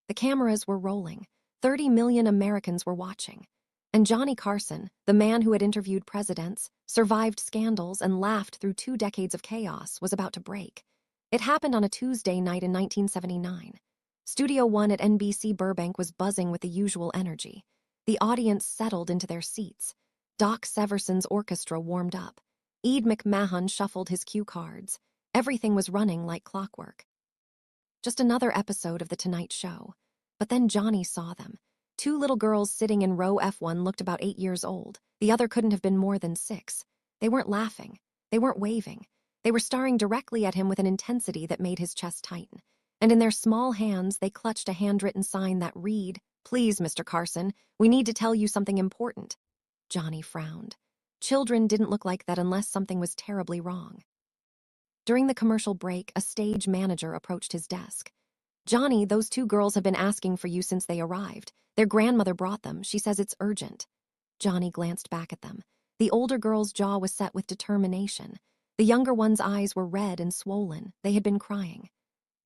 The cameras were rolling. 30 million Americans were watching. And Johnny Carson, the man who had interviewed presidents, survived scandals, and laughed through 2 decades of chaos, was about to break. It happened on a Tuesday night in 1979. Studio One at NBC Burbank was buzzing with the usual energy. The audience settled into their seats. Doc Severson's orchestra warmed up. Ed McMahon shuffled his cue cards. Everything was running like clockwork. Just another episode of The Tonight Show. But then Johnny saw them. 2 little girls sitting in row F1 looked about 8 years old. The other couldn't have been more than 6. They weren't laughing. They weren't waving. They were staring directly at him with an intensity that made his chest tighten. And in their small hands, they clutched a handwritten sign that read, "Please, Mr. Carson, we need to tell you something important." Johnny frowned. Children didn't look like that unless something was terribly wrong. During the commercial break, a stage manager approached his desk. "Johnny, those 2 girls have been asking for you since they arrived. Their grandmother brought them. She says it's urgent." Johnny glanced back at them. The older girl's jaw was set with determination. The younger one's eyes were red and swollen. They had been crying.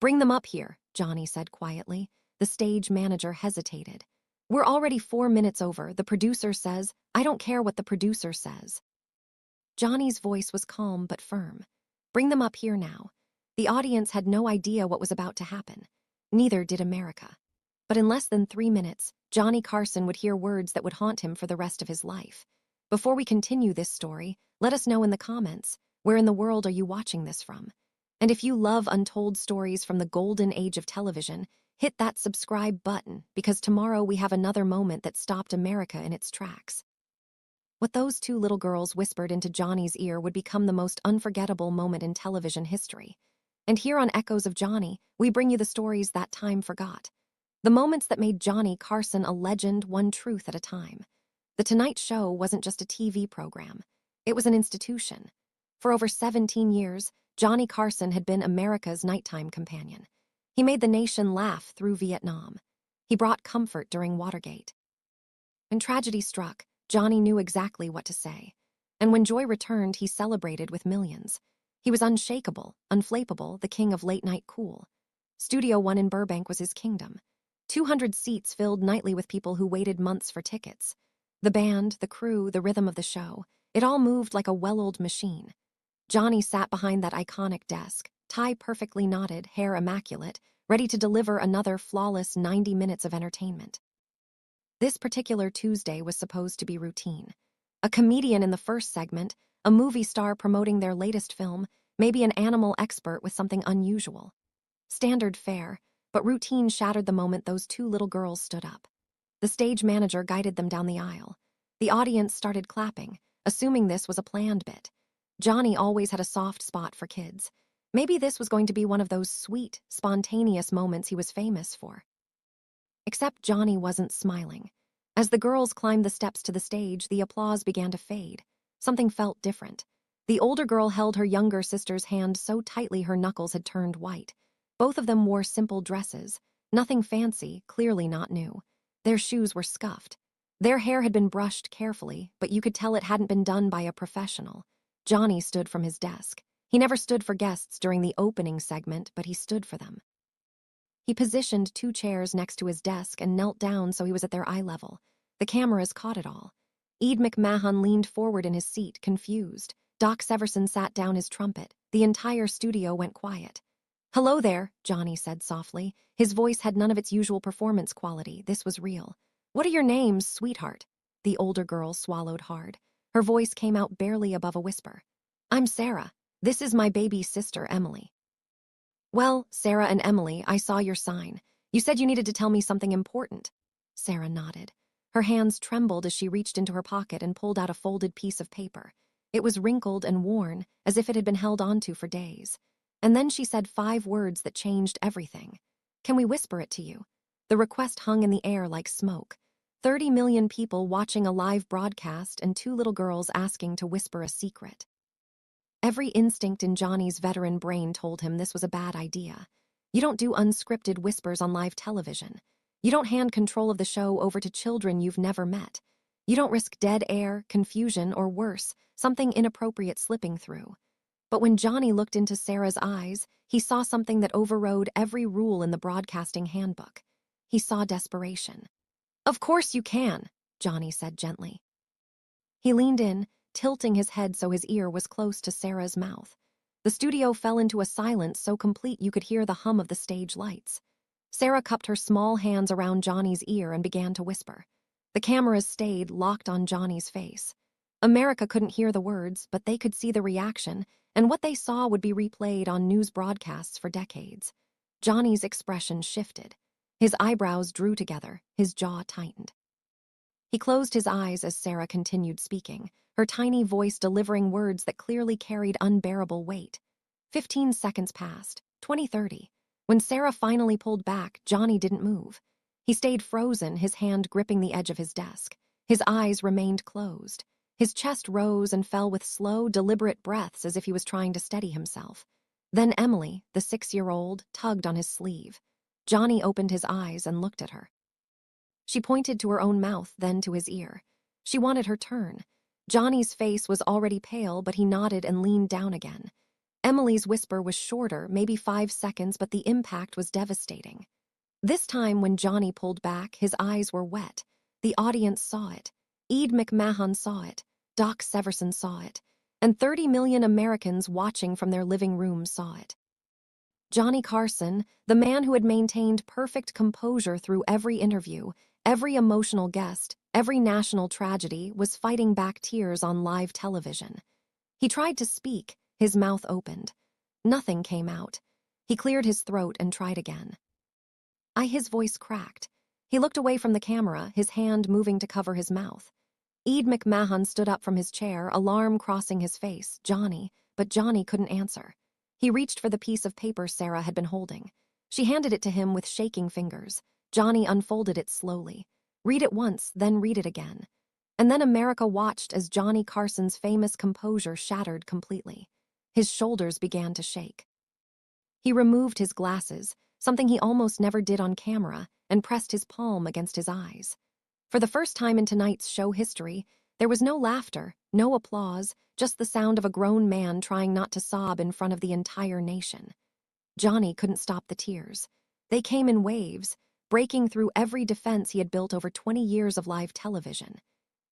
"Bring them up here," Johnny said quietly. The stage manager hesitated. "We're already 4 minutes over. The producer says—" "I don't care what the producer says." Johnny's voice was calm but firm. "Bring them up here now." The audience had no idea what was about to happen. Neither did America. But in less than 3 minutes, Johnny Carson would hear words that would haunt him for the rest of his life. Before we continue this story, let us know in the comments, where in the world are you watching this from? And if you love untold stories from the golden age of television, hit that subscribe button, because tomorrow we have another moment that stopped America in its tracks. What those 2 little girls whispered into Johnny's ear would become the most unforgettable moment in television history. And here on Echoes of Johnny, we bring you the stories that time forgot. The moments that made Johnny Carson a legend, one truth at a time. The Tonight Show wasn't just a TV program. It was an institution. For over 17 years, Johnny Carson had been America's nighttime companion. He made the nation laugh through Vietnam. He brought comfort during Watergate. When tragedy struck, Johnny knew exactly what to say. And when joy returned, he celebrated with millions. He was unshakable, unflappable, the king of late-night cool. Studio One in Burbank was his kingdom. 200 seats filled nightly with people who waited months for tickets. The band, the crew, the rhythm of the show, it all moved like a well-oiled machine. Johnny sat behind that iconic desk, tie perfectly knotted, hair immaculate, ready to deliver another flawless 90 minutes of entertainment. This particular Tuesday was supposed to be routine. A comedian in the first segment, a movie star promoting their latest film, maybe an animal expert with something unusual. Standard fare, but routine shattered the moment those 2 little girls stood up. The stage manager guided them down the aisle. The audience started clapping, assuming this was a planned bit. Johnny always had a soft spot for kids. Maybe this was going to be one of those sweet, spontaneous moments he was famous for. Except Johnny wasn't smiling. As the girls climbed the steps to the stage, the applause began to fade. Something felt different. The older girl held her younger sister's hand so tightly her knuckles had turned white. Both of them wore simple dresses. Nothing fancy, clearly not new. Their shoes were scuffed. Their hair had been brushed carefully, but you could tell it hadn't been done by a professional. Johnny stood from his desk. He never stood for guests during the opening segment, but he stood for them. He positioned 2 chairs next to his desk and knelt down so he was at their eye level. The cameras caught it all. Ed McMahon leaned forward in his seat, confused. Doc Severson sat down his trumpet. The entire studio went quiet. "Hello there," Johnny said softly. His voice had none of its usual performance quality. This was real. "What are your names, sweetheart?" The older girl swallowed hard. Her voice came out barely above a whisper. "I'm Sarah. This is my baby sister, Emily." "Well, Sarah and Emily, I saw your sign. You said you needed to tell me something important." Sarah nodded. Her hands trembled as she reached into her pocket and pulled out a folded piece of paper. It was wrinkled and worn, as if it had been held onto for days. And then she said 5 words that changed everything. "Can we whisper it to you?" The request hung in the air like smoke. 30 million people watching a live broadcast and 2 little girls asking to whisper a secret. Every instinct in Johnny's veteran brain told him this was a bad idea. You don't do unscripted whispers on live television. You don't hand control of the show over to children you've never met. You don't risk dead air, confusion, or worse, something inappropriate slipping through. But when Johnny looked into Sarah's eyes, he saw something that overrode every rule in the broadcasting handbook. he saw desperation. "Of course you can," Johnny said gently. He leaned in, tilting his head so his ear was close to Sarah's mouth. The studio fell into a silence so complete you could hear the hum of the stage lights. Sarah cupped her small hands around Johnny's ear and began to whisper. The cameras stayed locked on Johnny's face. America couldn't hear the words, but they could see the reaction, and what they saw would be replayed on news broadcasts for decades. Johnny's expression shifted. His eyebrows drew together, his jaw tightened. He closed his eyes as Sarah continued speaking, her tiny voice delivering words that clearly carried unbearable weight. 15 seconds passed, 20, 30. When Sarah finally pulled back, Johnny didn't move. He stayed frozen, his hand gripping the edge of his desk. His eyes remained closed. His chest rose and fell with slow, deliberate breaths as if he was trying to steady himself. Then Emily, the 6-year-old, tugged on his sleeve. Johnny opened his eyes and looked at her. She pointed to her own mouth, then to his ear. She wanted her turn. Johnny's face was already pale, but he nodded and leaned down again. Emily's whisper was shorter, maybe 5 seconds, but the impact was devastating. This time, when Johnny pulled back, his eyes were wet. The audience saw it. Ed McMahon saw it. Doc Severson saw it. And 30 million Americans watching from their living rooms saw it. Johnny Carson, the man who had maintained perfect composure through every interview, every emotional guest, every national tragedy, was fighting back tears on live television. He tried to speak, his mouth opened. Nothing came out. He cleared his throat and tried again. His voice cracked. He looked away from the camera, his hand moving to cover his mouth. Ed McMahon stood up from his chair, alarm crossing his face. Johnny, but Johnny couldn't answer. He reached for the piece of paper Sarah had been holding. She handed it to him with shaking fingers. Johnny unfolded it slowly. Read it once, then read it again. And then America watched as Johnny Carson's famous composure shattered completely. His shoulders began to shake. He removed his glasses, something he almost never did on camera, and pressed his palm against his eyes. For the first time in tonight's show history, there was no laughter, no applause, just the sound of a grown man trying not to sob in front of the entire nation. Johnny couldn't stop the tears. They came in waves, breaking through every defense he had built over 20 years of live television.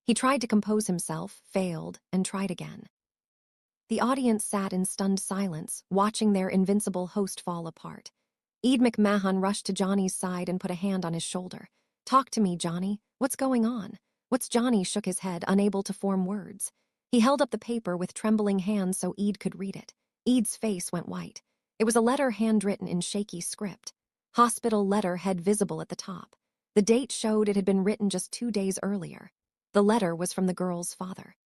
He tried to compose himself, failed, and tried again. The audience sat in stunned silence, watching their invincible host fall apart. Ed McMahon rushed to Johnny's side and put a hand on his shoulder. "Talk to me, Johnny. What's going on?" Johnny shook his head, unable to form words. He held up the paper with trembling hands so Ed could read it. Ed's face went white. It was a letter handwritten in shaky script. Hospital letterhead visible at the top. The date showed it had been written just 2 days earlier. The letter was from the girl's father.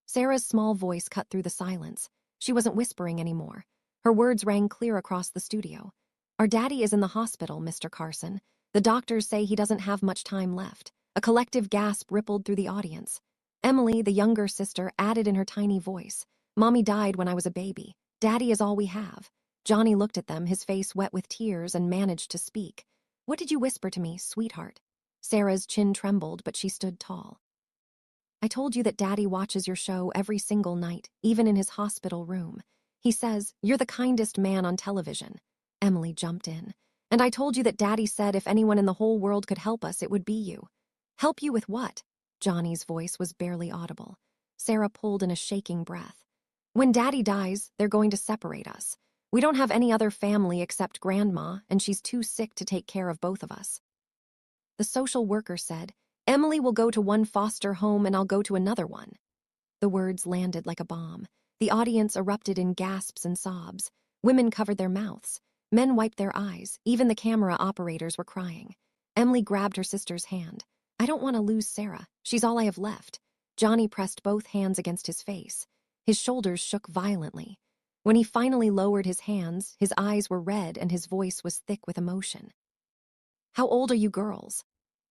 Sarah's small voice cut through the silence. She wasn't whispering anymore. Her words rang clear across the studio. "Our daddy is in the hospital, Mr. Carson. The doctors say he doesn't have much time left." A collective gasp rippled through the audience. Emily, the younger sister, added in her tiny voice, "Mommy died when I was a baby. Daddy is all we have." Johnny looked at them, his face wet with tears, and managed to speak. "What did you whisper to me, sweetheart?" Sarah's chin trembled, but she stood tall. "I told you that Daddy watches your show every single night, even in his hospital room. He says, 'You're the kindest man on television.'" Emily jumped in. "And I told you that Daddy said if anyone in the whole world could help us, it would be you." "Help you with what?" Johnny's voice was barely audible. Sarah pulled in a shaking breath. "When Daddy dies, they're going to separate us. We don't have any other family except Grandma, and she's too sick to take care of both of us." The social worker said, "Emily will go to one foster home and I'll go to another one." The words landed like a bomb. The audience erupted in gasps and sobs. Women covered their mouths. Men wiped their eyes. Even the camera operators were crying. Emily grabbed her sister's hand. "I don't want to lose Sarah. She's all I have left." Johnny pressed both hands against his face. His shoulders shook violently. When he finally lowered his hands, his eyes were red and his voice was thick with emotion. "How old are you girls?"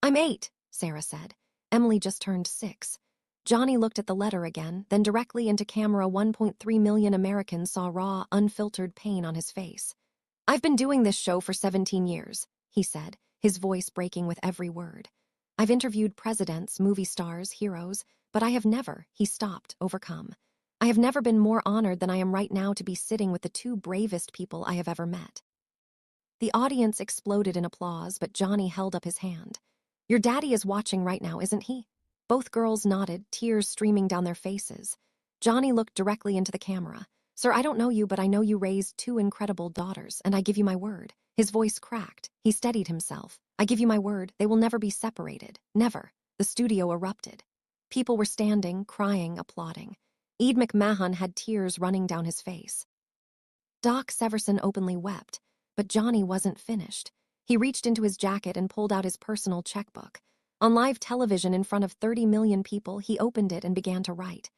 "I'm 8, Sarah said. Emily just turned 6. Johnny looked at the letter again, then directly into camera. 1.3 million Americans saw raw, unfiltered pain on his face. "I've been doing this show for 17 years, he said, his voice breaking with every word. "I've interviewed presidents, movie stars, heroes, but I have never," he stopped, overcome. "I have never been more honored than I am right now to be sitting with the 2 bravest people I have ever met." The audience exploded in applause, but Johnny held up his hand. Your daddy is watching right now, isn't he? Both girls nodded, tears streaming down their faces. Johnny looked directly into the camera. Sir, I don't know you, but I know you raised two incredible daughters, and I give you my word. His voice cracked. He steadied himself. I give you my word, they will never be separated. Never. The studio erupted. People were standing, crying, applauding. Ed McMahon had tears running down his face. Doc Severson openly wept, but Johnny wasn't finished. He reached into his jacket and pulled out his personal checkbook. On live television in front of 30 million people, he opened it and began to write.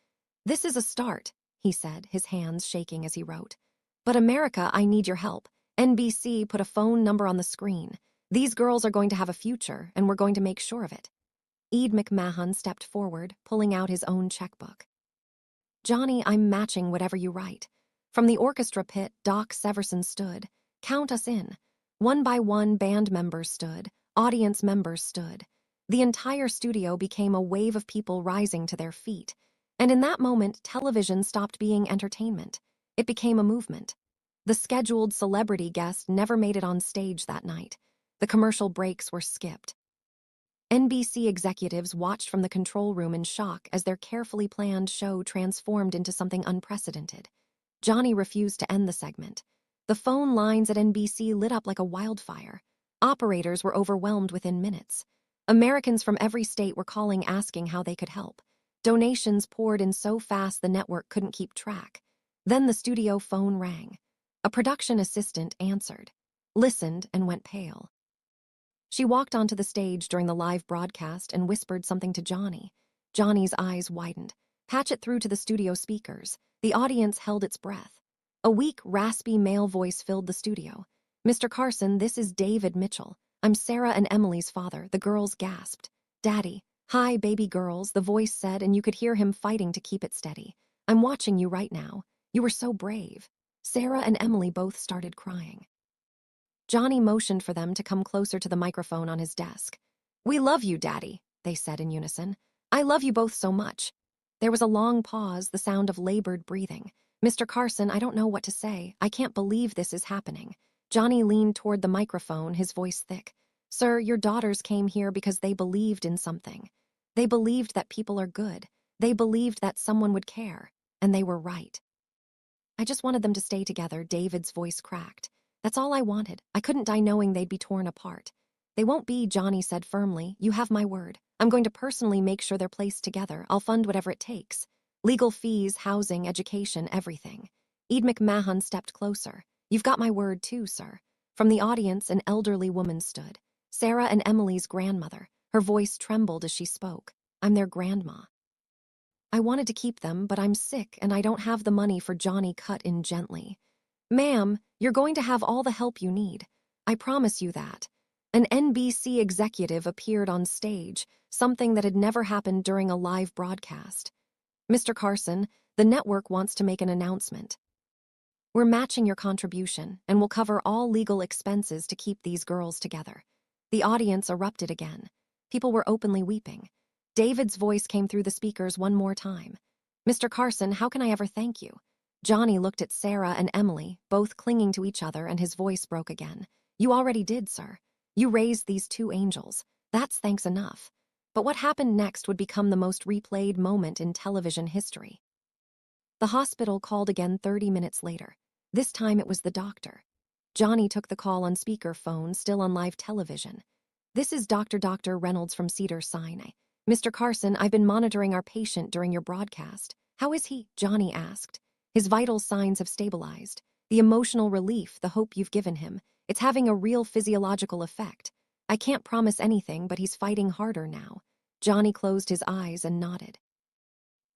This is a start, he said, his hands shaking as he wrote. But America, I need your help. NBC put a phone number on the screen. These girls are going to have a future, and we're going to make sure of it. Ed McMahon stepped forward, pulling out his own checkbook. Johnny, I'm matching whatever you write. From the orchestra pit, Doc Severson stood. Count us in. One by one, band members stood. Audience members stood. The entire studio became a wave of people rising to their feet. And in that moment, television stopped being entertainment. It became a movement. The scheduled celebrity guest never made it on stage that night. The commercial breaks were skipped. NBC executives watched from the control room in shock as their carefully planned show transformed into something unprecedented. Johnny refused to end the segment. The phone lines at NBC lit up like a wildfire. Operators were overwhelmed within minutes. Americans from every state were calling asking how they could help. Donations poured in so fast the network couldn't keep track. Then the studio phone rang. A production assistant answered, listened, and went pale. She walked onto the stage during the live broadcast and whispered something to Johnny. Johnny's eyes widened. Patch it through to the studio speakers. The audience held its breath. A weak, raspy male voice filled the studio. Mr. Carson, this is David Mitchell. I'm Sarah and Emily's father. The girls gasped. Daddy. Hi, baby girls, the voice said, and you could hear him fighting to keep it steady. I'm watching you right now. You were so brave. Sarah and Emily both started crying. Johnny motioned for them to come closer to the microphone on his desk. We love you, Daddy, they said in unison. I love you both so much. There was a long pause, the sound of labored breathing. Mr. Carson, I don't know what to say. I can't believe this is happening. Johnny leaned toward the microphone, his voice thick. Sir, your daughters came here because they believed in something. They believed that people are good. They believed that someone would care. And they were right. I just wanted them to stay together, David's voice cracked. That's all I wanted. I couldn't die knowing they'd be torn apart. They won't be, Johnny said firmly. You have my word. I'm going to personally make sure they're placed together. I'll fund whatever it takes. Legal fees, housing, education, everything. Ed McMahon stepped closer. You've got my word too, sir. From the audience, an elderly woman stood. Sarah and Emily's grandmother. Her voice trembled as she spoke. I'm their grandma. I wanted to keep them, but I'm sick and I don't have the money for Johnny cut in gently. Ma'am, you're going to have all the help you need. I promise you that. An NBC executive appeared on stage, something that had never happened during a live broadcast. Mr. Carson, the network wants to make an announcement. We're matching your contribution, and we'll cover all legal expenses to keep these girls together. The audience erupted again. People were openly weeping. David's voice came through the speakers one more time. Mr. Carson, how can I ever thank you? Johnny looked at Sarah and Emily, both clinging to each other, and his voice broke again. You already did, sir. You raised these two angels. That's thanks enough. But what happened next would become the most replayed moment in television history. The hospital called again 30 minutes later. This time it was the doctor. Johnny took the call on speakerphone, still on live television. This is Dr. Reynolds from Cedars-Sinai. Mr. Carson, I've been monitoring our patient during your broadcast. How is he? Johnny asked. His vital signs have stabilized. The emotional relief, the hope you've given him, it's having a real physiological effect. I can't promise anything, but he's fighting harder now. Johnny closed his eyes and nodded.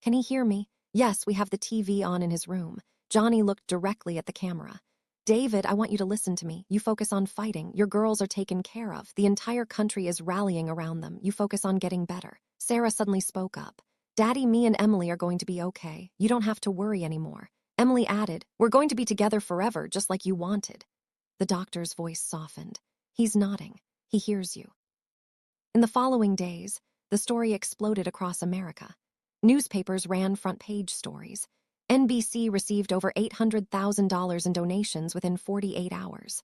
Can he hear me? Yes, we have the TV on in his room. Johnny looked directly at the camera. David, I want you to listen to me. You focus on fighting. Your girls are taken care of. The entire country is rallying around them. You focus on getting better. Sarah suddenly spoke up. Daddy, me and Emily are going to be okay. You don't have to worry anymore. Emily added, we're going to be together forever, just like you wanted. The doctor's voice softened. He's nodding. He hears you. In the following days, the story exploded across America. Newspapers ran front-page stories. NBC received over $800,000 in donations within 48 hours.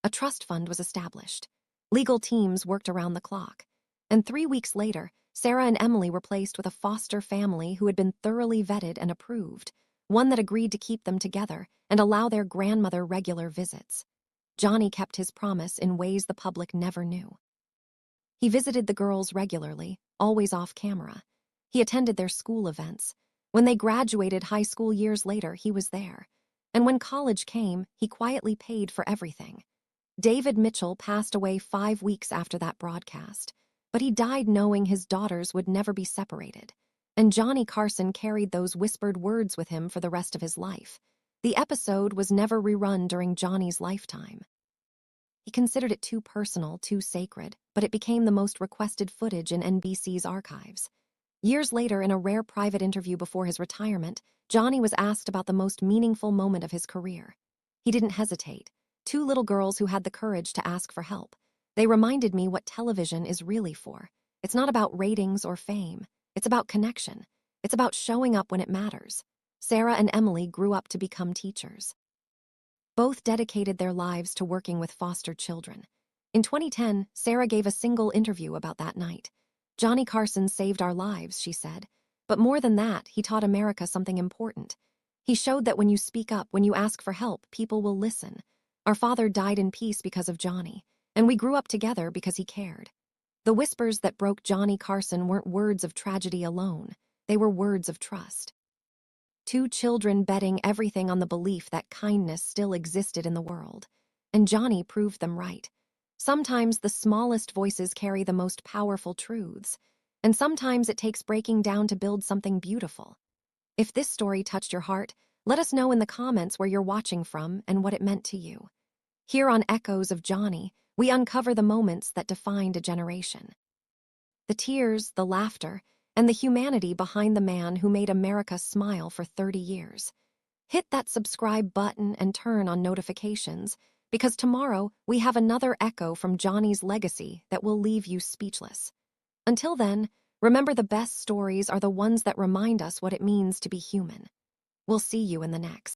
A trust fund was established. Legal teams worked around the clock. And 3 weeks later, Sarah and Emily were placed with a foster family who had been thoroughly vetted and approved, one that agreed to keep them together and allow their grandmother regular visits. Johnny kept his promise in ways the public never knew. He visited the girls regularly, always off camera. He attended their school events. When they graduated high school years later, he was there. And when college came, he quietly paid for everything. David Mitchell passed away 5 weeks after that broadcast, but he died knowing his daughters would never be separated. And Johnny Carson carried those whispered words with him for the rest of his life. The episode was never rerun during Johnny's lifetime. He considered it too personal, too sacred, but it became the most requested footage in NBC's archives. Years later, in a rare private interview before his retirement, Johnny was asked about the most meaningful moment of his career. He didn't hesitate. 2 little girls who had the courage to ask for help. They reminded me what television is really for. It's not about ratings or fame. It's about connection. It's about showing up when it matters. Sarah and Emily grew up to become teachers. Both dedicated their lives to working with foster children. In 2010, Sarah gave a single interview about that night. Johnny Carson saved our lives, she said. But more than that, he taught America something important. He showed that when you speak up, when you ask for help, people will listen. Our father died in peace because of Johnny, and we grew up together because he cared. The whispers that broke Johnny Carson weren't words of tragedy alone. They were words of trust. 2 children betting everything on the belief that kindness still existed in the world. And Johnny proved them right. Sometimes the smallest voices carry the most powerful truths, and sometimes it takes breaking down to build something beautiful. If this story touched your heart, let us know in the comments where you're watching from and what it meant to you. Here on Echoes of Johnny, we uncover the moments that defined a generation. The tears, the laughter, and the humanity behind the man who made America smile for 30 years. Hit that subscribe button and turn on notifications, because tomorrow we have another echo from Johnny's legacy that will leave you speechless. Until then, remember the best stories are the ones that remind us what it means to be human. We'll see you in the next.